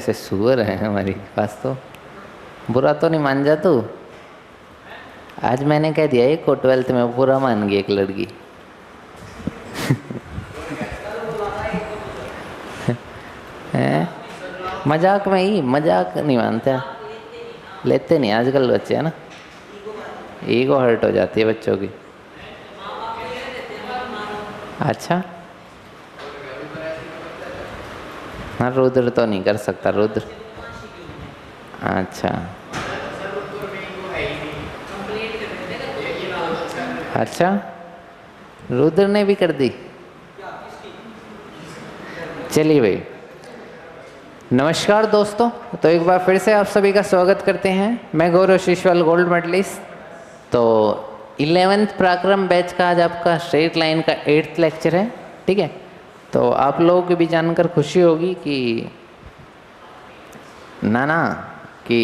जैसे सुअर है हमारे पास। तो बुरा तो नहीं मान जा तू। आज मैंने कह दिया एक को 12th में बुरा मान गई एक लड़की। है मजाक में ही, मजाक नहीं मानते, लेते नहीं आजकल बच्चे, है ना। ईगो हर्ट हो जाती है बच्चों की। अच्छा हाँ, रुद्र तो नहीं कर सकता रुद्र। अच्छा अच्छा, रुद्र ने भी कर दी। चलिए भाई, नमस्कार दोस्तों। तो एक बार फिर से आप सभी का स्वागत करते हैं। मैं गौरव शिशवाल, गोल्ड मेडलिस्ट। तो 11th पराक्रम बैच का आज आपका स्ट्रेट लाइन का 8th लेक्चर है, ठीक है। तो आप लोगों को भी जानकर खुशी होगी कि ना कि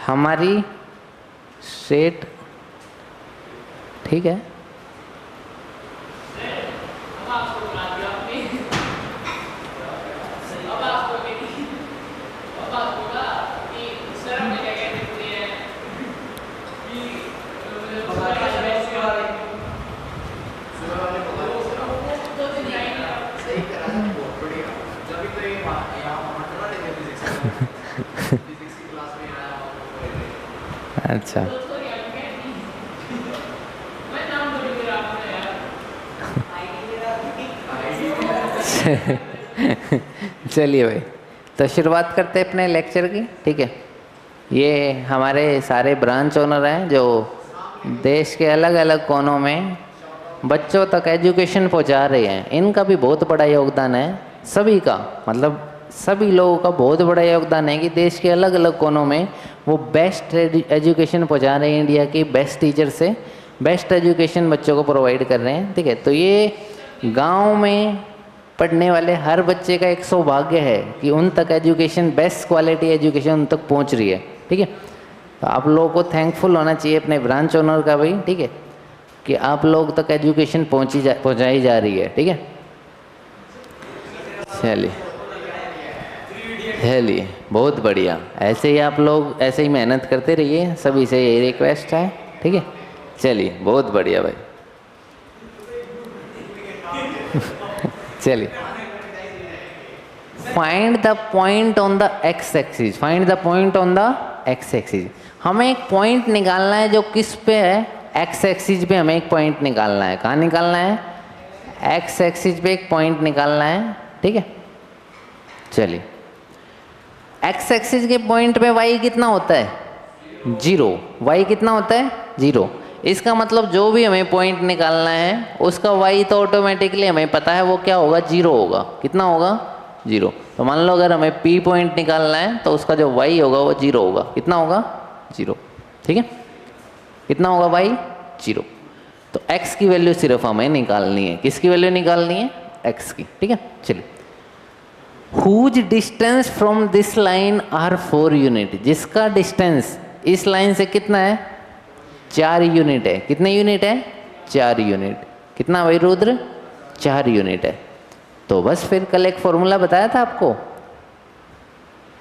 हमारी स्ट्रेट, ठीक है, अच्छा चलिए भाई, तो शुरुआत करते हैं अपने लेक्चर की, ठीक है। ये हमारे सारे ब्रांच ओनर हैं जो देश के अलग अलग कोनों में बच्चों तक एजुकेशन पहुंचा रहे हैं। इनका भी बहुत बड़ा योगदान है, सभी का, मतलब सभी लोगों का बहुत बड़ा योगदान है कि देश के अलग अलग कोनों में वो बेस्ट एजुकेशन पहुंचा रहे हैं। इंडिया के बेस्ट टीचर से बेस्ट एजुकेशन बच्चों को प्रोवाइड कर रहे हैं, ठीक है। तो ये गांव में पढ़ने वाले हर बच्चे का एक सौभाग्य है कि उन तक एजुकेशन, बेस्ट क्वालिटी एजुकेशन उन तक पहुंच रही है, ठीक है। तो आप लोगों को थैंकफुल होना चाहिए अपने ब्रांच ओनर का भाई, ठीक है, कि आप लोग तक एजुकेशन पहुंचाई जा रही है, ठीक है। चलिए बहुत बढ़िया, ऐसे ही आप लोग ऐसे ही मेहनत करते रहिए, सभी से यही रिक्वेस्ट है, ठीक है। चलिए बहुत बढ़िया भाई। चलिए, find the point on the X axis, find the point on the X axis. हमें एक पॉइंट निकालना है जो किस पे है, एक्स एक्सिस पे हमें एक पॉइंट निकालना है। कहाँ निकालना है? एक्स एक्सिस पे एक पॉइंट निकालना है, ठीक है। चलिए, एक्स एक्सिस के पॉइंट पे y कितना होता है? 0। y कितना होता है? 0। इसका मतलब जो भी हमें पॉइंट निकालना है उसका y तो ऑटोमेटिकली हमें पता है वो क्या होगा, 0 होगा। कितना होगा? 0। तो मान लो अगर हमें p पॉइंट निकालना है तो उसका जो y होगा वो 0 होगा। कितना होगा? 0, ठीक है। कितना होगा y? 0। तो x की वैल्यू सिर्फ हमें निकालनी है। किसकी वैल्यू निकालनी है? x की, ठीक है। चलिए, whose distance from this line are 4 unit. जिसका डिस्टेंस इस लाइन से कितना है? 4 यूनिट है। कितने यूनिट है? 4 यूनिट। कितना भाई रुद्र? 4 यूनिट है। तो बस फिर कल एक फॉर्मूला बताया था आपको,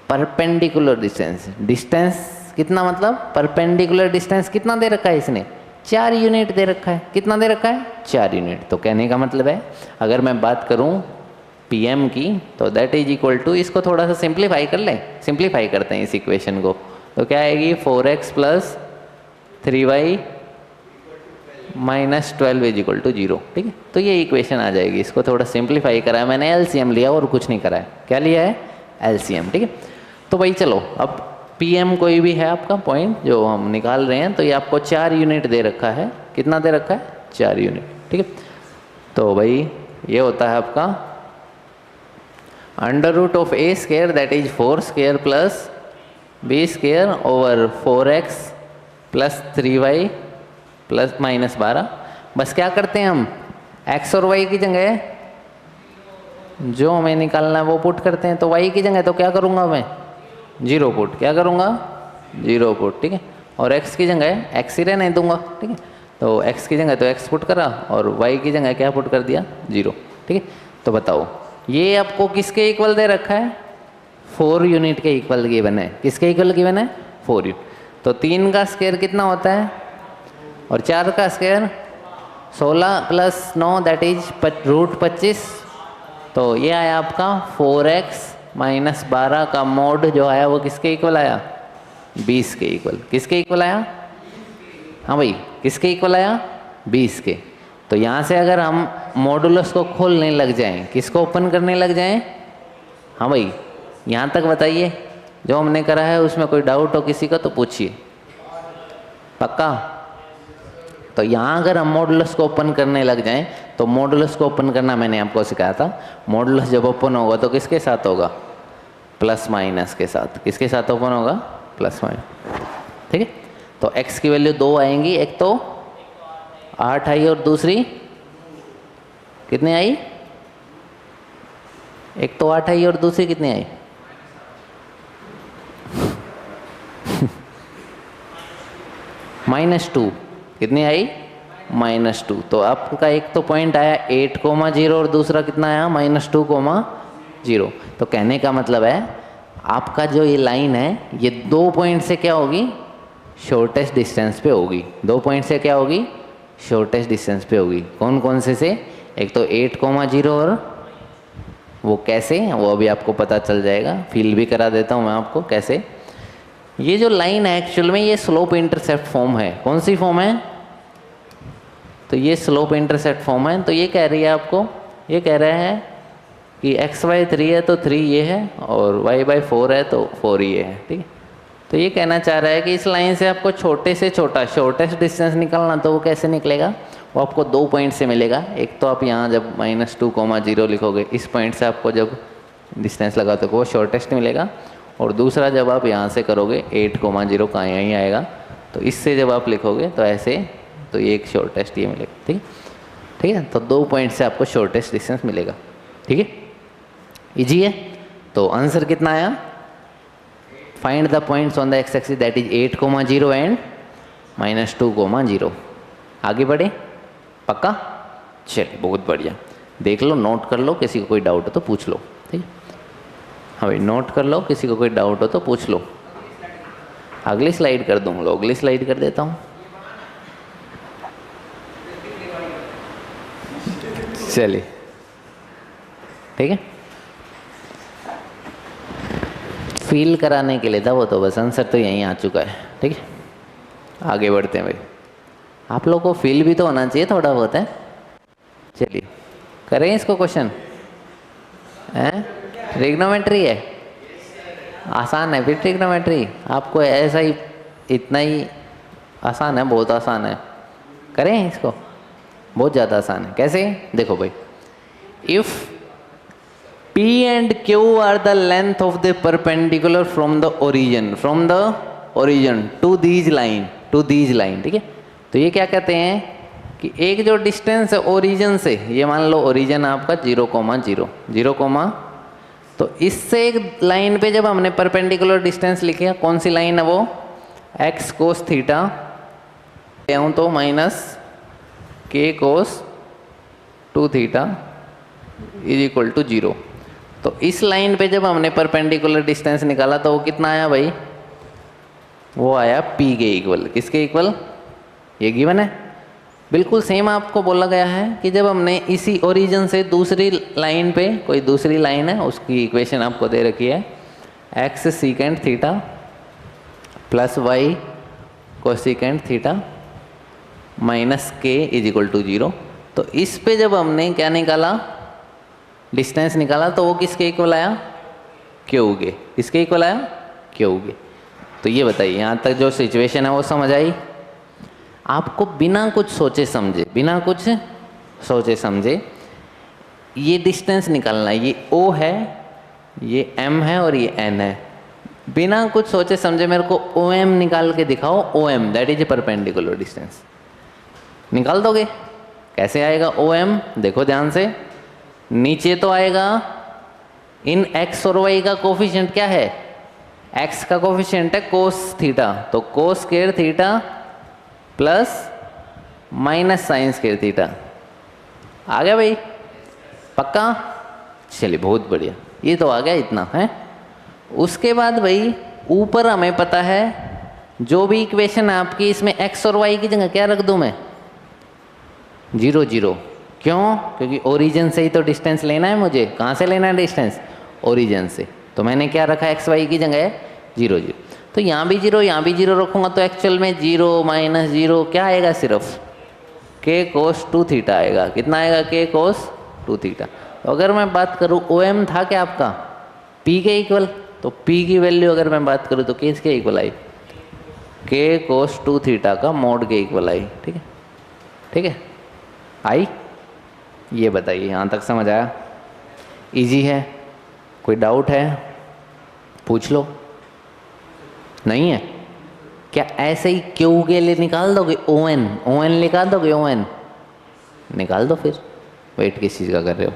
परपेंडिकुलर डिस्टेंस। डिस्टेंस कितना, मतलब परपेंडिकुलर डिस्टेंस कितना दे रखा है इसने? 4 यूनिट दे रखा है। कितना दे रखा है? 4 यूनिट। तो कहने का मतलब है, अगर मैं बात करूं PM की, तो दैट इज इक्वल टू, इसको थोड़ा सा सिंप्लीफाई कर लें। सिंप्लीफाई करते हैं इस इक्वेशन को, तो क्या आएगी? 4x plus 3y minus 12 is equal to 0, ठीक है। तो ये इक्वेशन आ जाएगी। इसको थोड़ा सिंप्लीफाई करा है मैंने, LCM लिया और कुछ नहीं करा है। क्या लिया है? LCM, ठीक है। तो भाई चलो, अब PM कोई भी है आपका पॉइंट जो हम निकाल रहे हैं, तो ये आपको 4 यूनिट दे रखा है। कितना दे रखा है? 4 यूनिट, ठीक है। तो भाई ये होता है आपका under root of a square, that is 4 square plus b square over 4x plus 3y plus minus 12। बस क्या करते हैं हम, x और y की जगह जो हमें निकालना है वो पुट करते हैं। तो y की जगह तो क्या करूँगा मैं? 0 पुट। क्या करूँगा? 0 पुट, ठीक है। और x की जगह x ही रहने दूंगा, ठीक है। तो x की जगह तो x पुट करा और y की जगह क्या पुट कर दिया? 0, ठीक है। तो बताओ, ये आपको किसके इक्वल दे रखा है? 4 यूनिट के इक्वल गिवन है। किसके इक्वल गिवन है? 4 यूनिट। तो 3 का स्क्वायर कितना होता है और 4 का स्क्वायर 16 + 9 दैट इज √25। तो ये आया आपका 4x - 12 का मोड जो आया वो किसके इक्वल आया? 20 के इक्वल। किसके इक्वल आया? हाँ भाई, किसके इक्वल आया? 20 के। तो यहाँ से अगर हम मॉडुलस को खोलने लग जाएं, किसको ओपन करने लग जाएं? हाँ भाई, यहाँ तक बताइए। जो हमने करा है उसमें कोई डाउट हो किसी का तो पूछिए। पक्का? तो यहाँ अगर हम मॉडुलस को ओपन करने लग जाएं तो मॉडुलस को ओपन करना मैंने आपको सिखाया था। मॉडुलस जब ओपन होगा तो किसके साथ होगा? ± के साथ। किसके साथ ओपन होगा? ±। ठीक है। तो x की वैल्यू 2 आएंगी। एक तो 8 आई और दूसरी कितनी आई? एक तो 8 आई और दूसरी कितनी आई? -2। कितनी आई? -2। तो आपका एक तो पॉइंट आया 8,0 और दूसरा कितना आया? -2,0। तो कहने का मतलब है आपका जो ये लाइन है ये 2 पॉइंट से क्या होगी? शॉर्टेस्ट डिस्टेंस पे होगी। 2 पॉइंट से क्या होगी? शॉर्टेस्ट डिस्टेंस पे होगी। कौन कौन से? एक तो 8,0 और वो कैसे, वो अभी आपको पता चल जाएगा। फील भी करा देता हूँ मैं आपको कैसे। ये जो लाइन है एक्चुअल में ये स्लोप इंटरसेप्ट फॉर्म है। कौन सी फॉर्म है? तो ये स्लोप इंटरसेप्ट फॉर्म है। तो ये कह रही है आपको, ये कह रहा है कि x/3 है तो 3 ये है और y/4 है तो 4 ये है। ठीक है। तो ये कहना चाह रहा है कि इस लाइन से आपको छोटे से छोटा शॉर्टेस्ट डिस्टेंस निकालना, तो वो कैसे निकलेगा? वो आपको 2 पॉइंट से मिलेगा। एक तो आप यहाँ जब -2,0 लिखोगे, इस पॉइंट से आपको जब डिस्टेंस लगा तो वो शॉर्टेस्ट मिलेगा। और दूसरा जब आप यहाँ से करोगे 8,0 का यहीं आएगा, तो इससे जब आप लिखोगे तो ऐसे, तो ये एक शॉर्टेस्ट ये मिलेगा। ठीक है। ठीक है। तो 2 पॉइंट से आपको शॉर्टेस्ट डिस्टेंस मिलेगा। ठीक है। इजी है। तो आंसर कितना आया? Find the points on the X axis that is 8,0 and -2,0। आगे बढ़े? पक्का? चलिए, बहुत बढ़िया। देख लो, नोट कर लो, किसी को कोई डाउट हो तो पूछ लो। ठीक है। हाँ भाई, नोट कर लो, किसी को कोई डाउट हो तो पूछ लो। अगली स्लाइड कर दूँ? लो, अगली स्लाइड कर देता हूँ। चलिए, ठीक है। फील कराने के लिए था वो, तो बस आंसर तो यहीं आ चुका है। ठीक है। आगे बढ़ते हैं भाई। आप लोगों को फील भी तो होना चाहिए थोड़ा बहुत है। चलिए करें इसको क्वेश्चन। ट्रिग्नोमेट्री है, आसान है। फिर ट्रिग्नोमेट्री आपको ऐसा ही, इतना ही आसान है, बहुत आसान है। करें इसको, बहुत ज़्यादा आसान है। कैसे? देखो भाई, if P and Q are the length of the perpendicular from the origin to these line, ठीक है। तो ये क्या कहते हैं कि एक जो डिस्टेंस है ओरिजिन से, ये मान लो ओरिजिन आपका 0,0, तो इससे एक लाइन पे जब हमने परपेंडिकुलर डिस्टेंस लिखा, कौन सी लाइन है वो? x cos थीटा तो -k cos 2 थीटा = 0। तो इस लाइन पे जब हमने परपेंडिकुलर डिस्टेंस निकाला तो वो कितना आया भाई? वो आया P के इक्वल। किसके इक्वल? ये गिवन है। बिल्कुल सेम आपको बोला गया है कि जब हमने इसी ओरिजिन से दूसरी लाइन पे, कोई दूसरी लाइन है उसकी इक्वेशन आपको दे रखी है, x secant theta + y cosecant theta -k = 0। तो इस पे जब हमने क्या निकाला, डिस्टेंस निकाला, तो वो किसके इक्वल आया? Q के। किसके इक्वल आया? Q के। तो ये बताइए, यहाँ तक जो सिचुएशन है वो समझ आई? आपको बिना कुछ सोचे समझे ये डिस्टेंस निकालना है। ये O है, ये M है और ये N है। बिना कुछ सोचे समझे मेरे को OM निकाल के दिखाओ। OM that is a perpendicular distance. निकाल दोगे? कैसे आएगा OM? देखो ध्यान से, नीचे तो आएगा इन x और y का कोफिशिएंट क्या है? x का कोफिशिएंट है cos थीटा, तो cos square theta plus -sin square theta. आ गया भाई? पक्का? चलिए, बहुत बढ़िया। ये तो आ गया इतना है। उसके बाद भाई ऊपर हमें पता है जो भी इक्वेशन है आपकी, इसमें x और y की जगह क्या रख दूं मैं? 0 0। क्यों? क्योंकि ओरिजिन से ही तो डिस्टेंस लेना है मुझे। कहाँ से लेना है डिस्टेंस? ओरिजिन से। तो मैंने क्या रखा x y की जगह? 0 0। तो यहाँ भी 0, यहाँ भी 0 रखूँगा तो एक्चुअल में 0 - 0 क्या आएगा? सिर्फ k cos 2 थीटा आएगा। कितना आएगा? k cos 2 theta. तो अगर मैं बात करूँ OM था क्या आपका? p के इक्वल। तो p की वैल्यू अगर मैं बात करूँ तो किसके इक्वल आई? k cos 2 थीटा का मॉड के इक्वल आई। ठीक है, ठीक है, आई? ये बताइए, यहाँ तक समझ आया? इजी है? कोई डाउट है? पूछ लो। नहीं है क्या? ऐसे ही क्यू के लिए निकाल दोगे? ON निकाल दोगे? ON निकाल दो फिर। वेट किस चीज़ का कर रहे हो?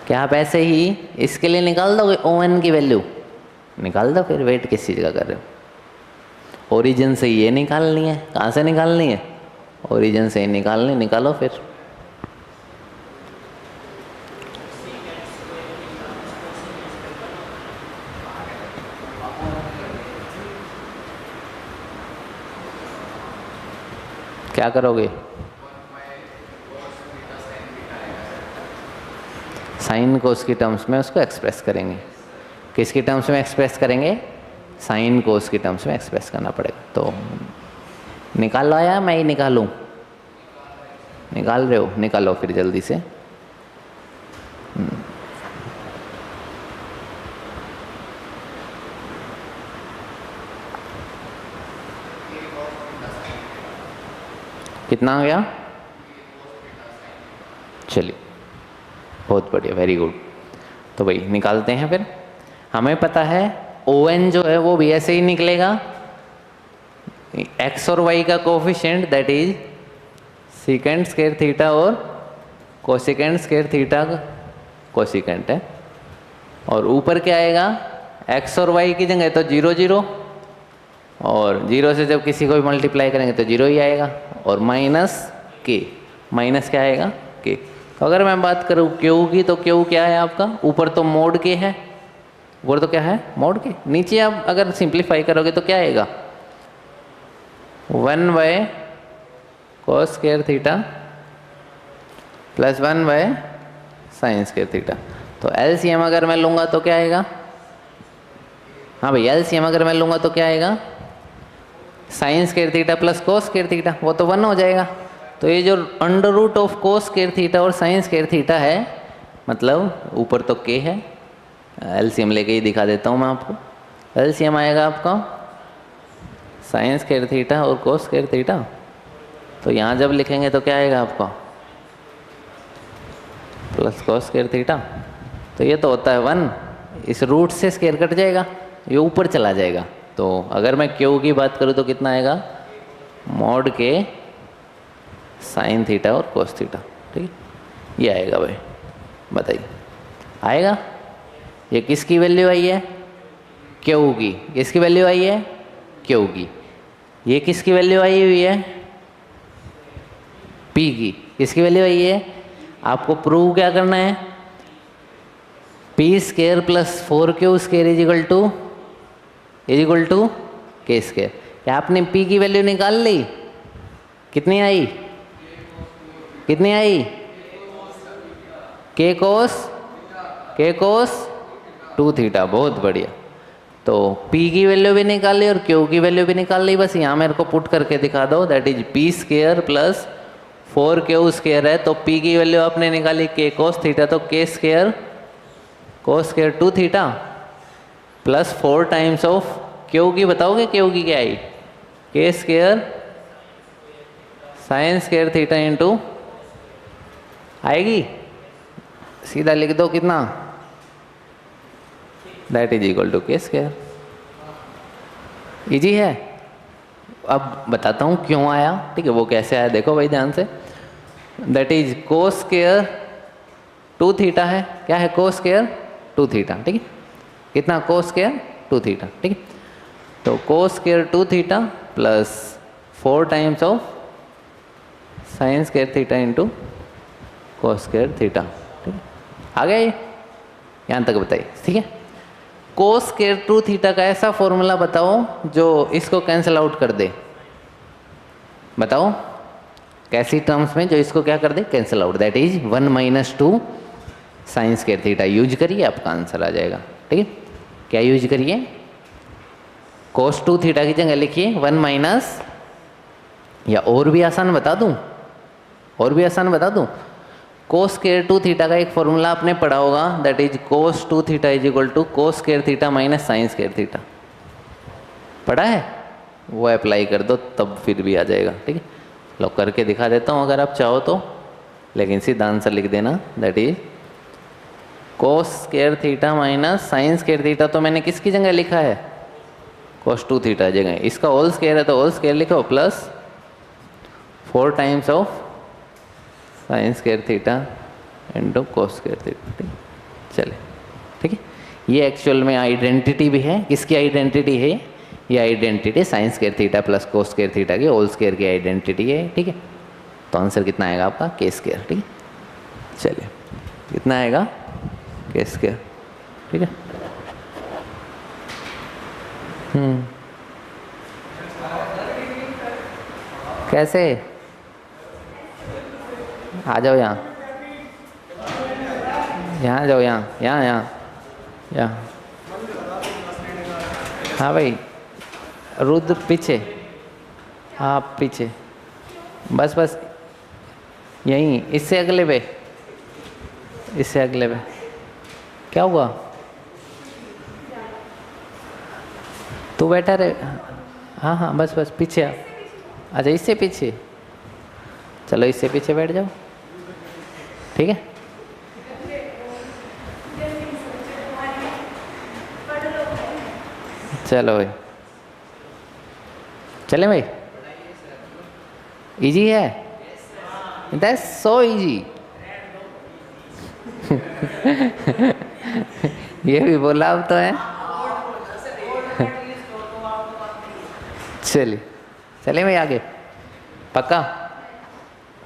क्या आप ऐसे ही इसके लिए निकाल दोगे? ON की वैल्यू निकाल दो फिर। वेट किस चीज़ का कर रहे हो? ओरिजिन से ये निकालनी है। कहाँ से निकालनी है? ओरिजिन से ही निकालनी। निकालो फिर। क्या करोगे? साइन कोस की टर्म्स में उसको एक्सप्रेस करेंगे। किसकी टर्म्स में एक्सप्रेस करेंगे? साइन कोस की टर्म्स में एक्सप्रेस करना पड़ेगा। तो निकाल लो या मैं ही निकालूं? निकाल रहे हो? निकालो फिर जल्दी से। कितना आ गया? चलिए, बहुत बढ़िया, वेरी गुड। तो भाई निकालते हैं फिर। हमें पता है ON जो है वो भी ऐसे ही निकलेगा। x और y का coefficient that is secant square theta और कोसिकेंट स्क्वायर थीटा का कोसिकेंट है। और ऊपर क्या आएगा? x और y की जगह तो 0 0, और 0 से जब किसी को भी मल्टीप्लाई करेंगे तो 0 ही आएगा। और माइनस k, माइनस क्या आएगा? k। तो अगर मैं बात करूँ q की, तो q क्या है आपका? ऊपर तो मोड k है। ऊपर तो क्या है? Mode k। नीचे आप अगर सिंप्लीफाई करोगे तो क्या आएगा? 1 cos square theta plus 1 sin square theta. तो LCM अगर मैं लूँगा तो क्या आएगा? हाँ भाई, LCM अगर मैं लूँगा तो क्या आएगा? Sine square theta plus cos square theta, वो तो 1 हो जाएगा। तो ये जो under root of cos square theta और साइन स्क्वायर थीटा है, मतलब ऊपर तो k है। LCM लेके ही दिखा देता हूँ मैं आपको। LCM आएगा आपका साइन स्क्वायर थीटा और कोस स्क्वायर थीटा। तो यहाँ जब लिखेंगे तो क्या आएगा आपका? Plus cos square theta. तो ये तो होता है 1, इस रूट से स्क्वायर कट जाएगा, ये ऊपर चला जाएगा। तो अगर मैं क्यू की बात करूँ तो कितना आएगा? मॉड के साइन थीटा और कोस थीटा। ठीक है, ये आएगा भाई। बताइए, आएगा? ये किसकी वैल्यू आई है? क्यू की। किसकी वैल्यू आई है? क्यू की। ये किसकी वैल्यू आई हुई है? पी की। किसकी वैल्यू आई है? आपको प्रूव क्या करना है? P square plus 4q square is equal to K square. क्या आपने पी की वैल्यू निकाल ली? कितनी आई? कितनी आई? के कोस 2 थीटा। बहुत बढ़िया। तो p की वैल्यू भी निकाल ली और q की वैल्यू भी निकाल ली। बस यहाँ मेरे को पुट करके दिखा दो, that is P square plus 4q square है। तो p की वैल्यू आपने निकाली k कोस थीटा, तो k square cos square 2 theta plus 4 times of q की। बताओगे q की क्या आई? k square sine square theta into आएगी, सीधा लिख दो कितना? That is equal to K square. Easy है। अब बताता हूँ क्यों आया। ठीक है, वो कैसे आया देखो भाई ध्यान से। That is cos square 2 theta है। क्या है? Cos square 2 theta. ठीक है, कितना? Cos square 2 theta. ठीक है, तो cos square 2 theta plus 4 times of sine square theta into cos square theta. ठीक है, आ गया ये? यहाँ तक बताइए। ठीक है, कोस स्क्वायर टू थीटा का ऐसा फॉर्मूला बताओ जो इसको कैंसिल आउट कर दे। बताओ कैसी टर्म्स में जो इसको क्या कर दे, cancel out. That is 1 minus 2 sine square theta. Use करिए, आपका आंसर आ जाएगा। ठीक है, क्या यूज करिए? कोस टू थीटा की जगह लिखिए 1 माइनस, या और भी आसान बता दूं, और भी आसान बता दूं, कोस स्क्वायर टू थीटा का एक फॉर्मूला आपने पढ़ा होगा, that is cos two theta is equal to cos square theta minus sine square theta. पढ़ा है? वो अप्लाई कर दो तब फिर भी आ जाएगा। ठीक है, लो करके दिखा देता हूँ अगर आप चाहो तो, लेकिन सीधा आंसर लिख देना। That is cos square theta minus sine square theta. तो मैंने किसकी जगह लिखा है? कोस टू थीटा जगह। इसका होल स्क्वायर है तो होल स्क्वायर लिखो, plus 4 times of sine square theta into cos square theta. ठीक, चले ठीक है। ये एक्चुअल में आइडेंटिटी भी है। किसकी आइडेंटिटी है? ये identity sign square theta plus cos square theta की होल स्क्वायर की आइडेंटिटी है। ठीक है, तो आंसर कितना आएगा आपका? के स्क्वायर। ठीक है, चलिए कितना आएगा? के स्क्वायर। ठीक है, कैसे? आ जाओ यहाँ, यहाँ जाओ, यहाँ यहाँ यहाँ यहाँ। हाँ भाई, रुद्र पीछे, आप पीछे, बस बस यहीं, इससे अगले पे, इससे अगले पे। क्या हुआ? तू बैठा रहे। हाँ हाँ, बस बस पीछे आप। अच्छा, इससे पीछे, चलो इससे पीछे बैठ जाओ। ठीक है, चलो भाई, चले भाई। इजी है, दैट्स सो इजी। ये भी बोला अब तो है। चलिए चलिए भाई आगे, पक्का।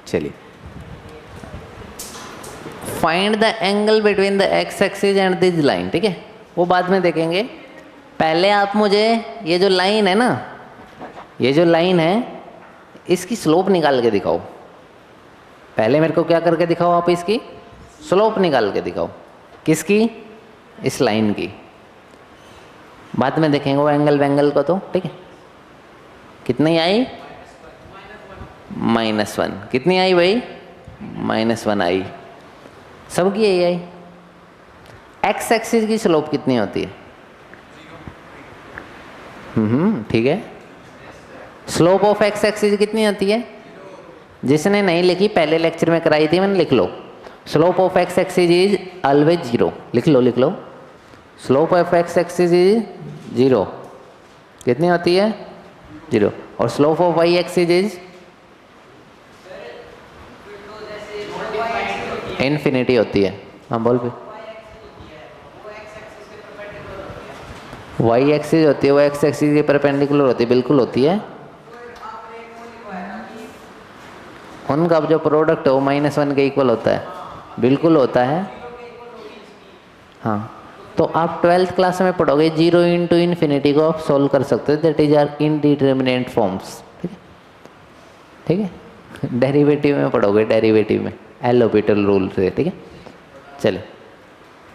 चलिए, find the angle between the X axis and this line. ठीक है, वो बाद में देखेंगे। पहले आप मुझे ये जो लाइन है ना, ये जो लाइन है, इसकी स्लोप निकाल के दिखाओ। पहले मेरे को क्या करके दिखाओ आप? इसकी स्लोप निकाल के दिखाओ। किसकी? इस लाइन की। बाद में देखेंगे वो एंगल वेंगल को। तो ठीक है, कितनी आई? -1। कितनी आई भाई? -1 आई। सबकी यही आई। एक्स एक्सिस की स्लोप कितनी होती है? ठीक है। स्लोप ऑफ एक्स एक्सिस कितनी होती है? जिसने नहीं लिखी, पहले लेक्चर में कराई थी मैंने, लिख लो। Slope of X axis is always 0। लिख लो, लिख लो। Slope of X axis is 0। कितनी होती है? 0। और slope of Y axis is infinity होती है। हाँ बोल भी। वाई एक्सिस होती है, वो एक्स एक्सिस के परपेंडिकुलर होती है। बिल्कुल होती है। उनका जो प्रोडक्ट है वो -1 के इक्वल होता है। बिल्कुल होता है। हाँ, तो आप 12th क्लास में पढ़ोगे 0 इंटू इन्फिनिटी को आप सोल्व कर सकते हो। That is are indeterminate forms. ठीक है, ठीक है। डेरिवेटिव में पढ़ोगे, डेरिवेटिव में एल ऑर्बिटल रूल से। ठीक है, चले,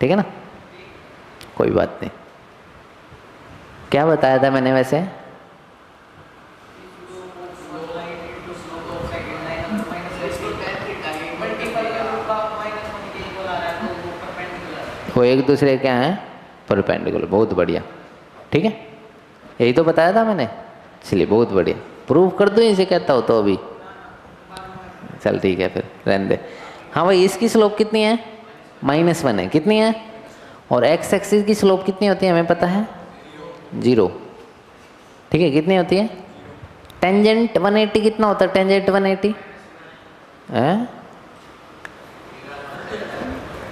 ठीक है ना, कोई बात नहीं। क्या बताया था मैंने वैसे? वो एक दूसरे क्या हैं? परपेंडिकुलर। बहुत बढ़िया। ठीक है, यही तो बताया था मैंने। चलिए, बहुत बढ़िया। प्रूव कर दूँ इसे कहता हो तो अभी? चल ठीक है, फिर रहने दे। हाँ भाई, इसकी स्लोप कितनी है? -1 है। कितनी है? और एक्स एक्सिस की स्लोप कितनी होती है हमें पता है? 0। ठीक है, कितनी होती है? टेंजेंट 180 कितना होता है? टेंजेंट 180 है?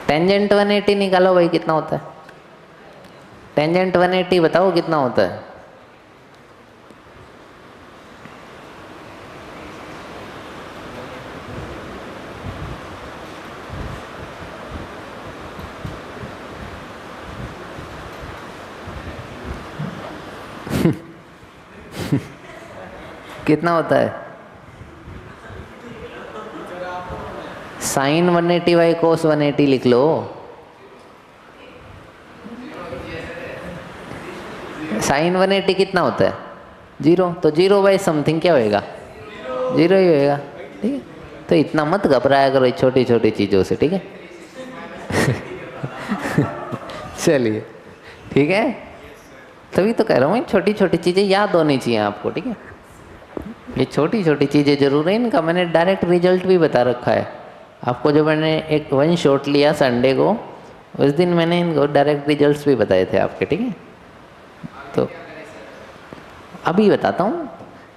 टेंजेंट 180 निकालो भाई, कितना होता है? टेंजेंट 180 बताओ कितना होता है? कितना होता है? साइन 180 बाई कोस 180 लिख लो। साइन 180 कितना होता है? 0। तो 0 बाई समथिंग क्या होएगा? 0 ही होएगा। ठीक है, तो इतना मत घबराया करो छोटी छोटी चीज़ों से, ठीक है। चलिए, ठीक है, तभी तो कह रहा हूँ छोटी छोटी चीज़ें याद होनी चाहिए आपको, ठीक है। ये छोटी छोटी चीज़ें जरूर है, इनका मैंने डायरेक्ट रिजल्ट भी बता रखा है आपको। जो मैंने एक वन शॉट लिया संडे को, उस दिन मैंने इनको डायरेक्ट रिजल्ट्स भी बताए थे आपके, ठीक है। तो अभी बताता हूँ।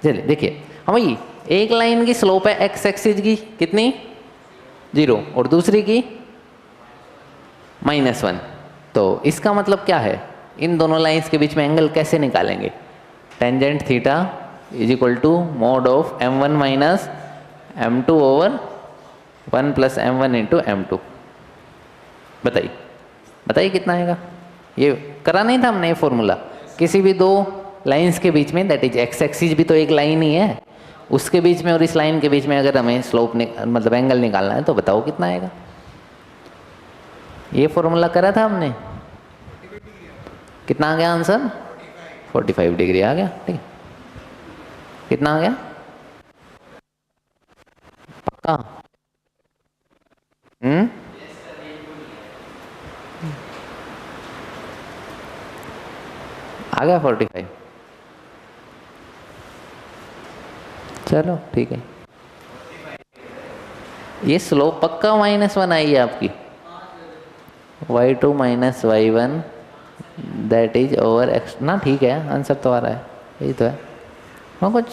चलिए देखिए, हम ये एक लाइन की स्लोप है एक्स एक्सिस की कितनी? 0, और दूसरी की -1। तो इसका मतलब क्या है? इन दोनों लाइंस के बीच में एंगल कैसे निकालेंगे? Tangent theta is equal to mod of m1 minus m2 over 1 plus m1 into m2। बताइए बताइए कितना आएगा? ये करा नहीं था हमने ये फॉर्मूला? किसी भी दो लाइंस के बीच में, दैट इज एक्स एक्सिस भी तो एक लाइन ही है, उसके बीच में और इस लाइन के बीच में अगर हमें स्लोप मतलब एंगल निकालना है तो बताओ कितना आएगा? ये फॉर्मूला करा था हमने। कितना आ गया आंसर? 45 डिग्री आ गया, ठीक है। कितना आ गया? पक्का? आ गया 45। चलो ठीक है, ये स्लोप पक्का -1 आई है आपकी। y2 minus y1 that is over x ना, ठीक है, आंसर तो आ रहा है, यही तो है। मैं कुछ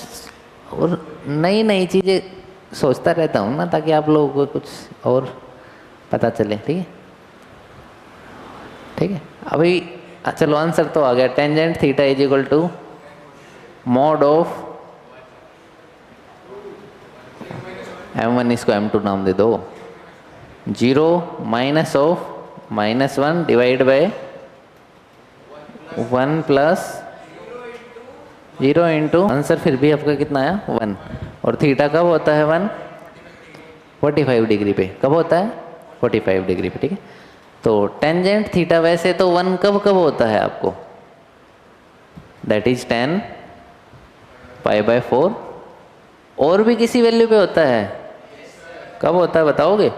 और नई नई चीज़ें सोचता रहता हूँ ना, ताकि आप लोगों को कुछ और पता चले, ठीक है। ठीक है, अभी चलो आंसर तो आ गया। Tangent theta is equal to mod of m1, इसको m2 नाम दे दो, 0 minus of -1 divide by 1 plus 0 into, answer फिर भी आपका कितना आया? 1। और थीटा कब होता है 1? 45 डिग्री पे। कब होता है? 45 डिग्री पे, ठीक है। तो टेंजेंट थीटा वैसे तो 1 कब कब होता है आपको? That is 10 π/4। और भी किसी वैल्यू पे होता है? कब होता है बताओगे?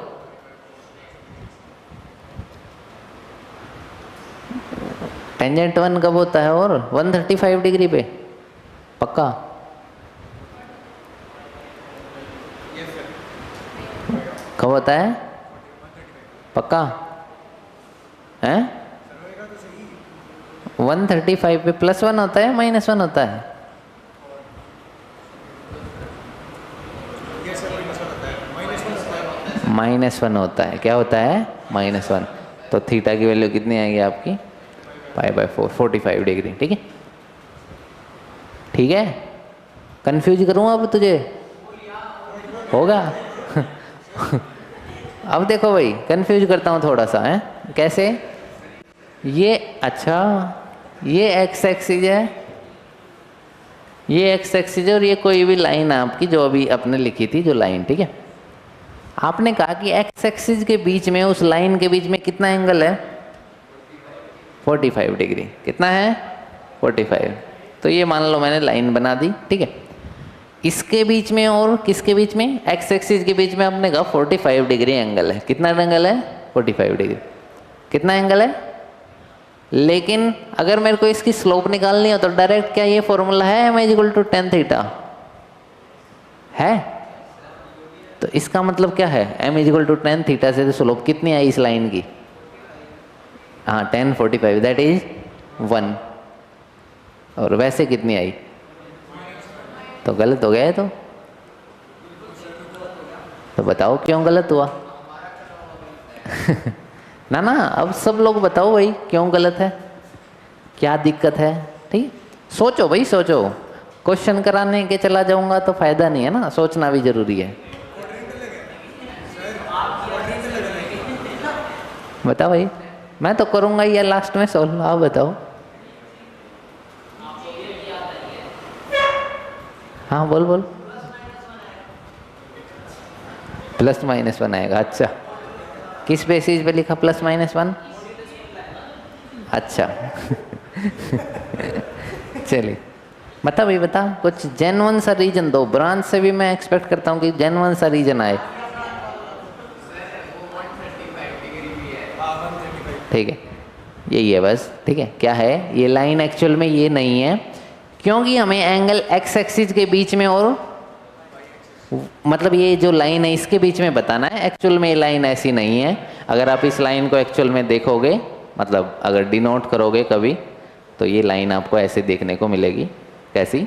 टेंजेंट 1 कब होता है? और 135 डिग्री पे। पक्का? कब होता है? पक्का है? 135 पे +1 होता है -1 होता है? -1 होता है। क्या होता है? -1। तो थीटा की वैल्यू कितनी आएगी आपकी? π/4, 45 डिग्री, ठीक है। ठीक है, कंफ्यूज करूँ अब तुझे? होगा? अब देखो भाई, कंफ्यूज करता हूँ थोड़ा सा, है कैसे? ये अच्छा, ये एक्स एक्सिस है, ये एक्स एक्सिस है, और ये कोई भी लाइन है आपकी जो अभी आपने लिखी थी जो लाइन, ठीक है। आपने कहा कि एक्स एक्सिस के बीच में, उस लाइन के बीच में कितना एंगल है? 45 डिग्री। कितना है? 45। तो ये मान लो मैंने लाइन बना दी, ठीक है। इसके बीच में और किसके बीच में? एक्स एक्सिस के बीच में आपने कहा 45 डिग्री एंगल है। कितना एंगल है? 45 डिग्री। कितना एंगल है? लेकिन अगर मेरे को इसकी स्लोप निकालनी हो तो डायरेक्ट क्या ये फॉर्मूला है m = tan थीटा है? तो इसका मतलब क्या है? m = tan थीटा से स्लोप कितनी आई इस लाइन की? हाँ, tan 45 दैट इज 1। और वैसे कितनी आई? तो गलत हो गया है। तो बताओ क्यों गलत हुआ? ना ना, अब सब लोग बताओ भाई क्यों गलत है, क्या दिक्कत है? ठीक, सोचो भाई, सोचो। क्वेश्चन कराने के चला जाऊंगा तो फायदा नहीं है ना, सोचना भी जरूरी है। बताओ भाई, मैं तो करूंगा ये लास्ट में सोल्व, आप बताओ। हाँ बोल बोल। +-1 आएगा, अच्छा। किस बेसिस पे लिखा +-1? अच्छा चलिए बता भाई बता, कुछ जेन्युइन सा रीजन दो। ब्रांच से भी मैं एक्सपेक्ट करता हूँ कि जेन्युइन सा रीजन आए। ठीक है, यही है बस। ठीक है, क्या है ये लाइन एक्चुअल में ये नहीं है, क्योंकि हमें एंगल एक्स एक्सिस के बीच में और मतलब ये जो लाइन है इसके बीच में बताना है। एक्चुअल में ये लाइन ऐसी नहीं है। अगर आप इस लाइन को एक्चुअल में देखोगे, मतलब अगर डिनोट करोगे कभी, तो ये लाइन आपको ऐसे देखने को मिलेगी। कैसी?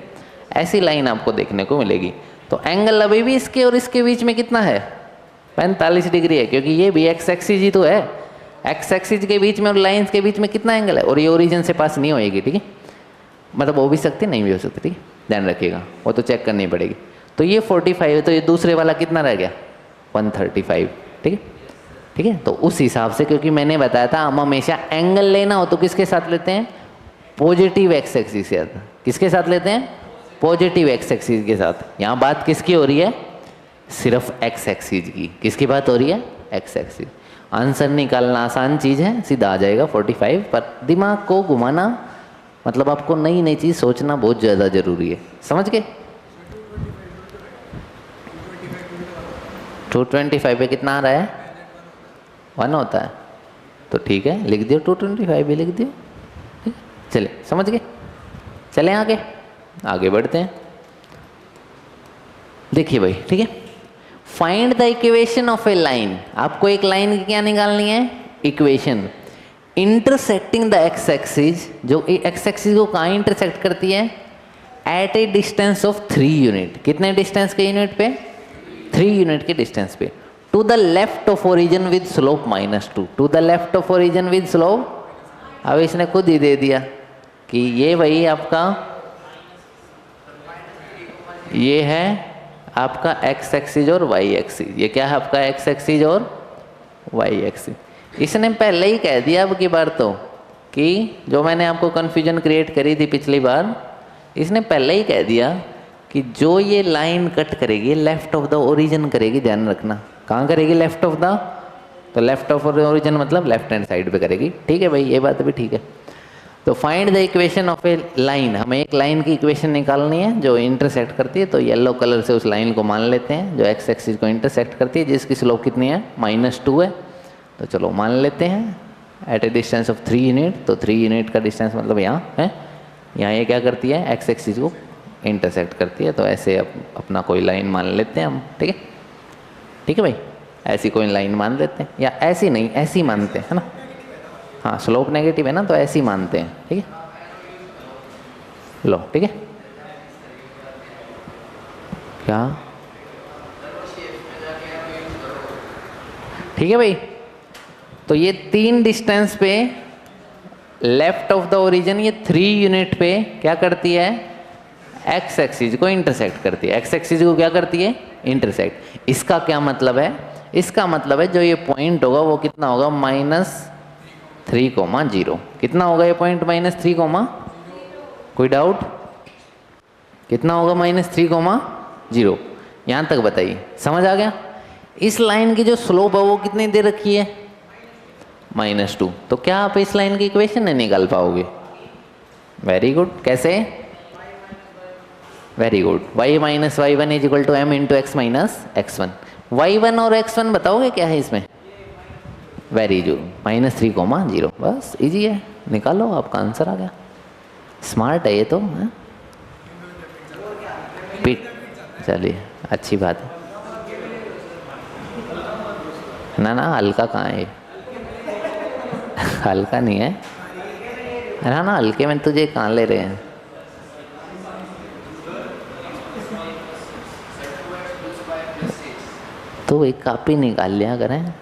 ऐसी लाइन आपको देखने को मिलेगी। तो एंगल अभी भी इसके और इसके बीच में कितना है? 45 डिग्री है, क्योंकि ये भी एक्स एक्सिस ही तो है। एक्स एक्सिस के बीच में और लाइन्स के बीच में कितना एंगल है? और ये ओरिजिन से पास नहीं होएगी। ठीक है, मतलब हो भी सकती नहीं भी हो सकती। ठीक है, ध्यान रखिएगा, वो तो चेक करनी पड़ेगी। तो ये 45 है, तो ये दूसरे वाला कितना रह गया? 135। ठीक है, ठीक है। तो उस हिसाब से, क्योंकि मैंने बताया था हम हमेशा एंगल लेना हो तो किसके साथ लेते हैं? पॉजिटिव एक्स एक्सिस के साथ। किसके साथ लेते हैं? पॉजिटिव एक्स एक्सिस के साथ। यहाँ बात किसकी हो रही है? सिर्फ एक्स एक्सिस की। किसकी बात हो रही है? X axis. आंसर निकालना आसान चीज़ है, सीधा आ जाएगा 45। पर दिमाग को घुमाना, मतलब आपको नई नई चीज़ सोचना बहुत ज़्यादा ज़रूरी है। समझ गए? 225 पे कितना आ रहा है? 1 होता है, तो ठीक है, लिख दियो 225 भी लिख दियो। चले, समझ गए? चले आगे, आगे बढ़ते हैं। देखिए भाई, ठीक है, find the equation of a line. आपको एक लाइन की क्या निकालनी है? Equation intersecting the X axis, जो एक्स एक्सिस को कहाँ इंटरसेक्ट करती है? At a distance of 3 unit. कितने डिस्टेंस के यूनिट पे? 3 यूनिट के डिस्टेंस पे। To the left of origin with slope -2। To the left of origin with slope, अब इसने खुद ही दे दिया कि ये वही आपका, ये है आपका एक्स एक्सिस और वाई एक्सिस। ये क्या है आपका? एक्स एक्सिस और वाई एक्सिस। इसने पहले ही कह दिया अब की बार तो, कि जो मैंने आपको कन्फ्यूजन क्रिएट करी थी पिछली बार, इसने पहले ही कह दिया कि जो ये लाइन कट करेगी लेफ्ट ऑफ द ओरिजिन करेगी। ध्यान रखना, कहाँ करेगी? लेफ्ट ऑफ द, तो लेफ्ट ऑफ ओरिजिन मतलब लेफ्ट हैंड साइड पे करेगी। ठीक है भाई, ये बात भी ठीक है। तो find the equation of a line, हमें एक लाइन की इक्वेशन निकालनी है जो इंटरसेक्ट करती है। तो येलो कलर से उस लाइन को मान लेते हैं जो एक्स एक्सिस को इंटरसेक्ट करती है, जिसकी स्लोप कितनी है? -2 है। तो चलो मान लेते हैं at a distance of 3 unit. तो 3 यूनिट का डिस्टेंस मतलब यहाँ है, यहाँ ये क्या करती है? एक्स एक्सिस को इंटरसेक्ट करती है। तो ऐसे अपना कोई लाइन मान लेते हैं हम। ठीक है, ठीक है भाई, ऐसी कोई लाइन मान लेते हैं, या ऐसी नहीं, ऐसी मानते हैं, है ना? हाँ, स्लोप नेगेटिव है ना, तो ऐसी मानते हैं। ठीक है, लो, ठीक है। क्या? ठीक है भाई, तो ये 3 डिस्टेंस पे लेफ्ट ऑफ द ओरिजिन, ये 3 यूनिट पे क्या करती है? एक्स एक्सिस को इंटरसेक्ट करती है। एक्स एक्सिस को क्या करती है? इंटरसेक्ट। इसका क्या मतलब है? इसका मतलब है जो ये पॉइंट होगा वो कितना होगा? -3,0। कितना होगा ये पॉइंट? -3, कोई डाउट? कितना होगा? -3,0। यहाँ तक बताइए, समझ आ गया? इस लाइन की जो स्लोप है वो कितनी दे रखी है? -2। तो क्या आप इस लाइन की इक्वेशन नहीं निकाल पाओगे? Very good. कैसे? Very good. y - y1 = m × x - x1। y1 और x1 बताओगे क्या है इसमें? Very good, -3,0। बस इजी है, निकालो, आपका आंसर आ गया। स्मार्ट है ये तो, है? पिट, चलिए अच्छी बात है। ना ना, हल्का कहाँ है? हल्का नहीं है ना, ना हल्के में तुझे कहाँ ले रहे हैं? तो एक कॉपी निकाल लिया करें।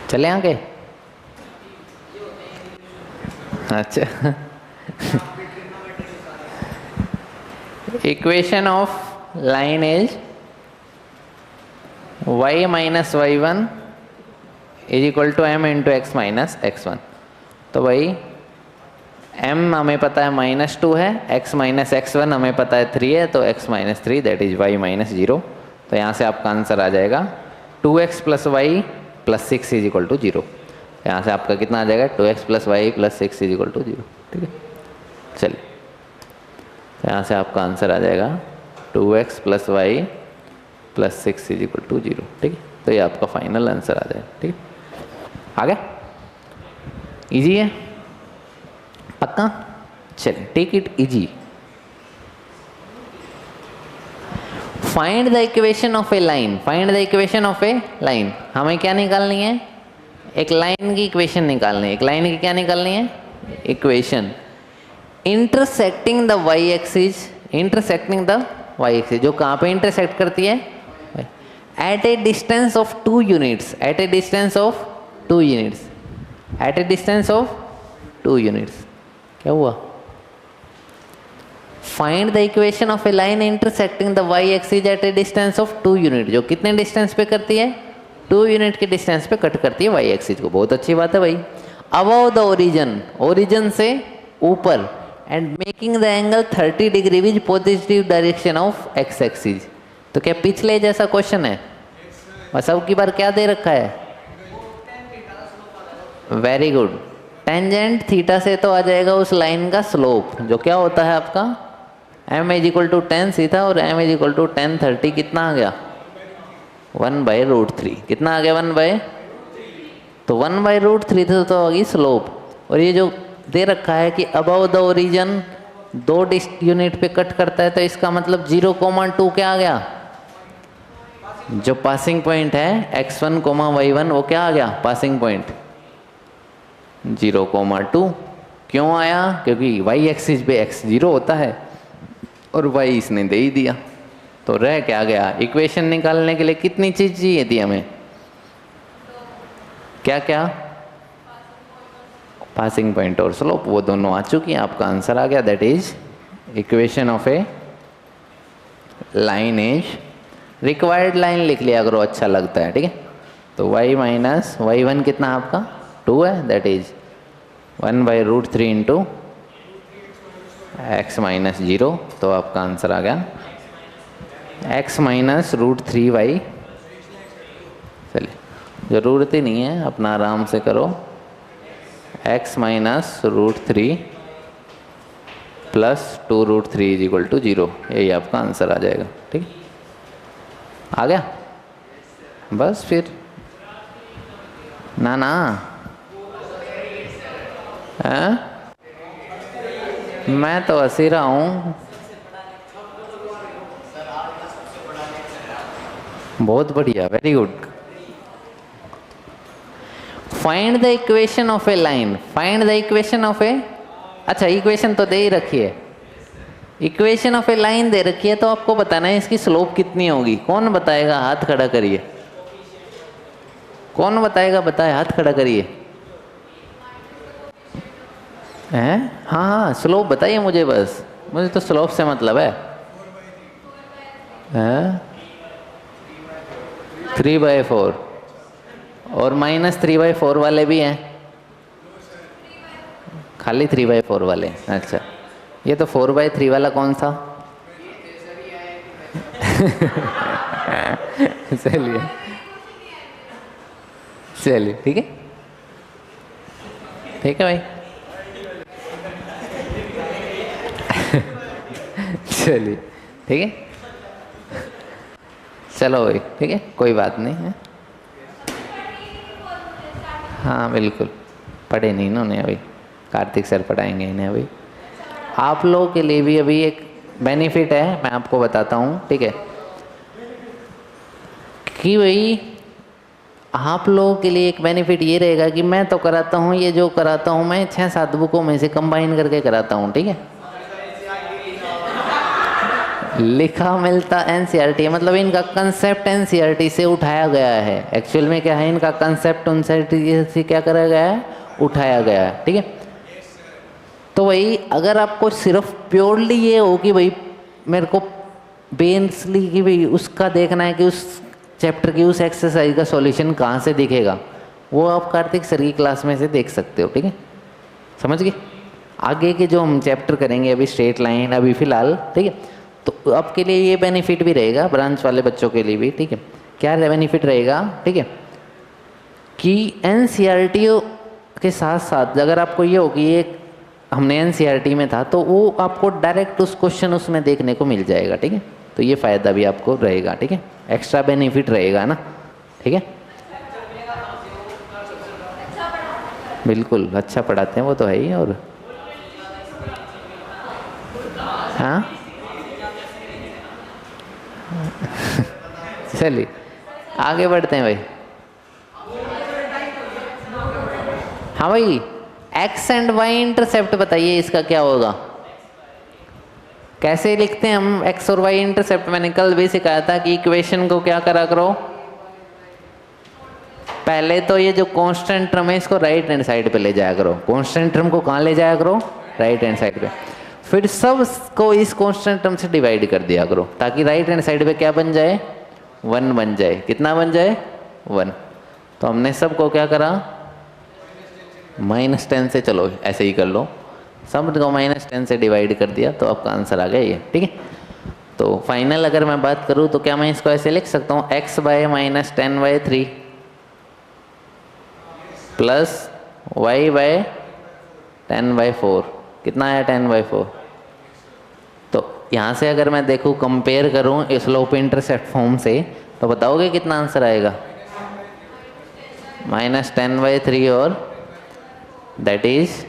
चले आगे। अच्छा, equation of line is y minus Y one is equal to M into X minus X one. तो भाई m हमें पता है -2 है, x माइनस एक्स वन हमें पता है 3 है, तो x minus 3 that is y minus 0। तो यहाँ से आपका आंसर आ जाएगा 2x plus Y plus 6 is equal to 0। यहाँ से आपका कितना आ जाएगा 2x plus Y plus 6 is equal to 0। ठीक है, चलिए तो यहाँ से आपका आंसर आ जाएगा 2x plus Y plus 6 is equal to 0। ठीक है, तो ये आपका फाइनल आंसर आ जाएगा। ठीक है, आ गया, इजी है पक्का। चलिए take it easy. Find the equation of a line, find the equation of a line. हमें क्या निकालनी है, एक लाइन की इक्वेशन निकालनी है। एक लाइन की क्या निकालनी है, equation intersecting the Y axis, intersecting the Y axis, जो कहाँ पे इंटरसेक्ट करती है, at a distance of 2 units, at a distance of 2 units, at a distance of 2 units. क्या हुआ, find the equation of a line intersecting the Y axis at a distance of 2 unit, जो कितने distance पे करती है, 2 unit के distance पे cut करती है वाई एक्सिस को। बहुत अच्छी बात है भाई। अबव द ओरिजिन, ओरिजिन से ऊपर, and making the angle 30 degree with positive direction of X axis. तो क्या पिछले जैसा क्वेश्चन है, बस अब की बार क्या दे रखा है, वेरी गुड, टेंजेंट थीटा से तो आ जाएगा उस लाइन का स्लोप, जो क्या होता है आपका m इज इक्वल टू 10 सीधा और m इज इक्वल टू 10 30, कितना आ गया 1/√3। कितना आ गया 1/, तो 1/√3 तो होगी स्लोप। और ये जो दे रखा है कि अबव द ओरिजिन 2 यूनिट पे कट करता है, तो इसका मतलब 0,2 क्या आ गया, जो पासिंग पॉइंट है x1, y1 वो क्या आ गया, पासिंग पॉइंट 0,2। क्यों आया, क्योंकि y एक्सिस पे x 0 होता है और y इसने दे ही दिया। तो रह क्या गया, इक्वेशन निकालने के लिए कितनी चीज चाहिए थी हमें, क्या क्या, पासिंग पॉइंट और स्लोप, वो दोनों आ चुकी हैं। आपका आंसर आ गया, that is equation of a line is, required line लिख लिया करो, अच्छा लगता है। ठीक है, तो y माइनस y1 कितना आपका 2 है, that is 1/√3 into x minus 0। तो आपका आंसर आ गया x माइनस √3y। चलिए ज़रूरत ही नहीं है, अपना आराम से करो, x minus √3 plus 2√3 is equal to 0, यही आपका आंसर आ जाएगा। ठीक, आ गया, बस फिर ना है? मैं तो हंसी रहा हूँ, बहुत बढ़िया, very good. Find the equation of a line, find the equation of a, अच्छा इक्वेशन तो दे ही रखी है, इक्वेशन ऑफ ए लाइन दे रखी है, तो आपको बताना है इसकी स्लोप कितनी होगी। कौन बताएगा, हाथ खड़ा करिए, कौन बताएगा, बताए, हाथ खड़ा करिए। हैं, हाँ स्लोप बताइए मुझे, बस मुझे तो स्लोप से मतलब है। 3/4 और -3/4 वाले भी हैं, खाली 3/4 वाले। अच्छा, ये तो 4/3 वाला कौन सा चलिए चलिए, ठीक है, ठीक है भाई चलिए ठीक है, चलो भाई ठीक है, कोई बात नहीं है। हाँ बिल्कुल, पढ़े नहीं इन्होंने अभी, कार्तिक सर पढ़ाएंगे इन्हें अभी। आप लोगों के लिए भी अभी एक बेनिफिट है, मैं आपको बताता हूँ, ठीक है, कि भाई आप लोगों के लिए एक बेनिफिट ये रहेगा कि मैं तो कराता हूँ, ये जो कराता हूँ मैं 6-7 बुकों में से कंबाइन करके कराता हूँ, ठीक है। लिखा मिलता एनसीईआरटी, मतलब इनका कंसेप्ट एनसीईआरटी से उठाया गया है। एक्चुअल में क्या है, इनका कंसेप्ट एनसीईआरटी से क्या करा गया है, उठाया गया है, ठीक है। तो भाई अगर आपको सिर्फ प्योरली ये हो कि भाई मेरे को बेसिकली कि भाई उसका देखना है कि उस चैप्टर की उस एक्सरसाइज का सॉल्यूशन कहाँ से दिखेगा, वो आप कार्तिक सर की क्लास में से देख सकते हो। ठीक है, समझ गए। आगे के जो हम चैप्टर करेंगे अभी स्ट्रेट लाइन अभी फिलहाल, ठीक है, तो आपके लिए ये बेनिफिट भी रहेगा, ब्रांच वाले बच्चों के लिए भी। ठीक है, क्या बेनिफिट रहेगा, ठीक है, कि एनसीईआरटी के साथ साथ अगर आपको ये हो कि ये हमने एनसीईआरटी में था, तो वो आपको डायरेक्ट उस क्वेश्चन उसमें देखने को मिल जाएगा। ठीक है, तो ये फ़ायदा भी आपको रहेगा। ठीक है, एक्स्ट्रा बेनिफिट रहेगा ना। ठीक है, बिल्कुल अच्छा पढ़ाते हैं वो तो है ही। और हाँ चलिए आगे बढ़ते हैं भाई। हाँ भाई, एक्स एंड वाई इंटरसेप्ट बताइए इसका क्या होगा, कैसे लिखते हैं हम एक्स और वाई इंटरसेप्ट। मैंने कल भी सिखाया था कि इक्वेशन को क्या करा करो, पहले तो ये जो कांस्टेंट टर्म है इसको राइट हैंड साइड पे ले जाया करो। कांस्टेंट टर्म को कहाँ ले जाया करो, राइट हैंड साइड पे। फिर सब को इस कांस्टेंट टर्म से डिवाइड कर दिया करो, ताकि राइट हैंड साइड पे क्या बन जाए, 1 बन जाए। कितना बन जाए, 1। तो हमने सबको क्या करा, -10 से, चलो ऐसे ही कर लो, सब को -10 से डिवाइड कर दिया, तो आपका आंसर आ गया ये। ठीक है, तो फाइनल अगर मैं बात करूँ तो क्या मैं इसको ऐसे लिख सकता हूँ, x/-10/3 प्लस y/10/4। कितना आया, 10/4। तो यहाँ से अगर मैं देखूँ, कंपेयर करूँ स्लोप इंटरसेप्ट फॉर्म से, तो बताओगे कितना आंसर आएगा, -10/3 और दैट इज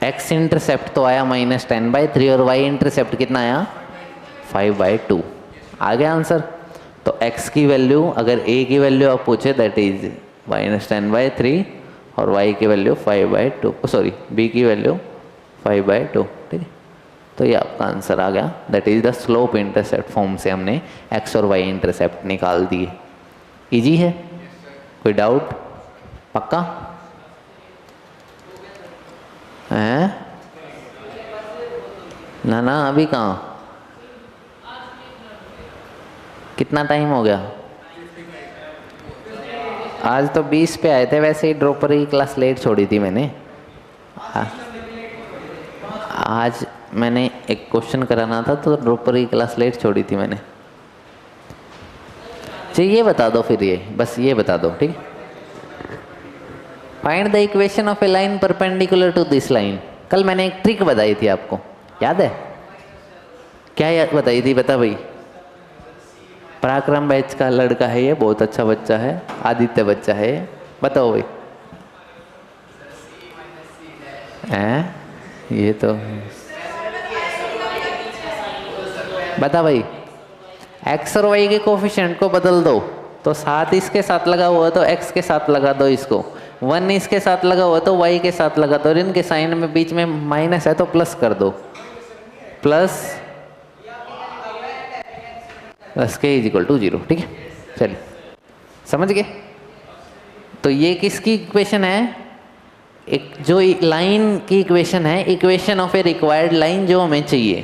x इंटरसेप्ट तो आया -10/3 और y इंटरसेप्ट कितना आया, 5/2। आ गया आंसर। तो x की वैल्यू, अगर a की वैल्यू आप पूछे दैट इज -10/3 और y की वैल्यू 5/2, सॉरी b की वैल्यू 5/2। ठीक है, तो ये आपका आंसर आ गया, that is the slope intercept form से हमने x और y इंटरसेप्ट निकाल दिए। इजी है, कोई डाउट, पक्का है ना? ना अभी कहाँ, कितना टाइम हो गया, आज तो 20 पे आए थे, वैसे ही ड्रॉपर की क्लास लेट छोड़ी थी मैंने। आज मैंने एक क्वेश्चन कराना था तो ड्रॉपर की क्लास लेट छोड़ी थी मैंने। चलिए ये बता दो फिर, ये बस ये बता दो। ठीक, find the equation of a line perpendicular to this line. कल मैंने एक ट्रिक बताई थी आपको, याद है? क्या याद बताई थी, बता भाई। पराक्रम बैच का लड़का है ये, बहुत अच्छा बच्चा है, आदित्य बच्चा है, बताओ भाई। हैं ये तो बता भाई, एक्स और वाई के कोफिशिएंट को बदल दो, तो 7 इसके साथ लगा हुआ तो एक्स के साथ लगा दो इसको, 1 इसके साथ लगा हुआ तो वाई के साथ लगा दो, और इनके साइन में बीच में माइनस है तो प्लस कर दो, प्लस k = 0। ठीक है, चलिए समझ गए। तो ये किसकी इक्वेशन है, एक जो लाइन की इक्वेशन है, equation of A required line जो हमें चाहिए,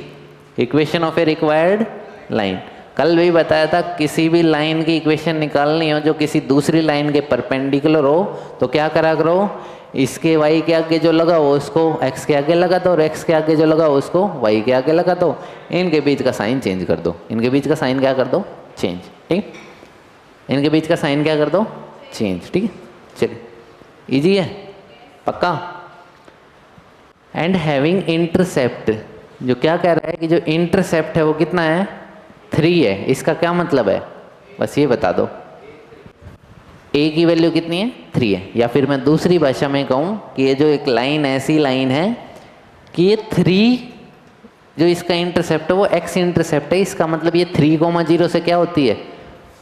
equation of A required line. कल भी बताया था, किसी भी लाइन की इक्वेशन निकालनी हो जो किसी दूसरी लाइन के परपेंडिकुलर हो, तो क्या करा करो, इसके y के आगे जो लगा हो उसको x के आगे लगा दो, और x के आगे जो लगा हो उसको y के आगे लगा दो, इनके बीच का साइन चेंज कर दो, इनके बीच का साइन क्या कर दो, चेंज। ठीक, इनके बीच का साइन क्या कर दो, चेंज। ठीक है, चलिए इजी है, पक्का। एंड हैविंग इंटरसेप्ट, जो क्या कह रहा है कि जो इंटरसेप्ट है वो कितना है, 3 है। इसका क्या मतलब है, बस ये बता दो। a की वैल्यू कितनी है, 3 है। या फिर मैं दूसरी भाषा में कहूँ कि ये जो एक लाइन ऐसी लाइन है कि ये 3 जो इसका इंटरसेप्ट है वो x इंटरसेप्ट है, इसका मतलब ये 3,0 से क्या होती है,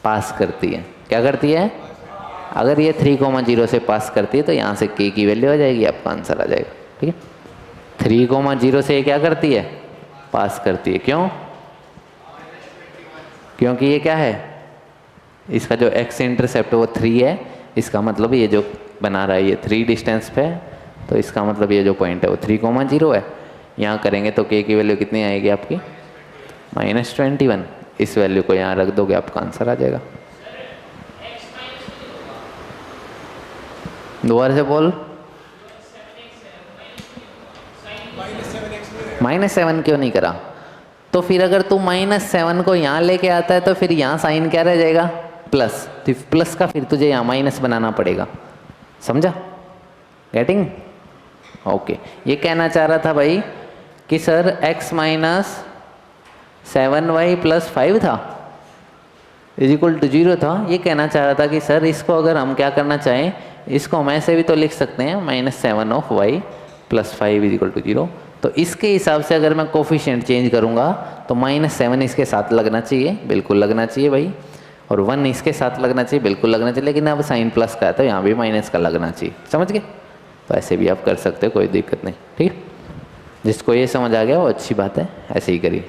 पास करती है। क्या करती है, अगर ये 3,0 से पास करती है तो यहाँ से k की वैल्यू आ जाएगी, आपका आंसर आ जाएगा। ठीक है, 3,0 से ये क्या करती है, पास करती है। क्यों, क्योंकि ये क्या है, इसका जो x इंटरसेप्ट है वो 3 है, इसका मतलब ये जो बना रहा है ये 3 डिस्टेंस पे है, तो इसका मतलब ये जो पॉइंट है वो 3,0 है। यहाँ करेंगे तो k की वैल्यू कितनी आएगी आपकी, -21। इस वैल्यू को यहाँ रख दोगे, आपका आंसर आ जाएगा। दोबारा से बोल। -7 क्यों नहीं करा? तो फिर अगर तू -7 को यहाँ लेके आता है तो फिर यहाँ साइन क्या रह जाएगा? प्लस। तो प्लस का फिर तुझे यहाँ माइनस बनाना पड़ेगा, समझा? गेटिंग? ओके। ये कहना चाह रहा था भाई कि सर x - 7y + 5 था = 0 था। ये कहना चाह रहा था कि सर इसको अगर हम क्या करना चाहें, इसको हम ऐसे भी तो लिख सकते हैं -7 of y + 5 = 0। तो इसके हिसाब से अगर मैं कोफिशिएंट चेंज करूँगा तो -7 इसके साथ लगना चाहिए, बिल्कुल लगना चाहिए भाई, और 1 इसके साथ लगना चाहिए, बिल्कुल लगना चाहिए। लेकिन अब साइन प्लस का है तो यहाँ भी माइनस का लगना चाहिए, समझ गए? तो ऐसे भी आप कर सकते हो, कोई दिक्कत नहीं, ठीक है? जिसको ये समझ आ गया वो अच्छी बात है, ऐसे ही करिए।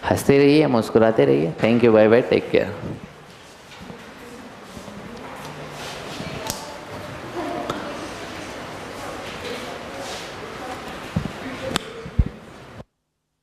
हंसते रहिए, मुस्कुराते रहिए। Thank you, bye bye, take care.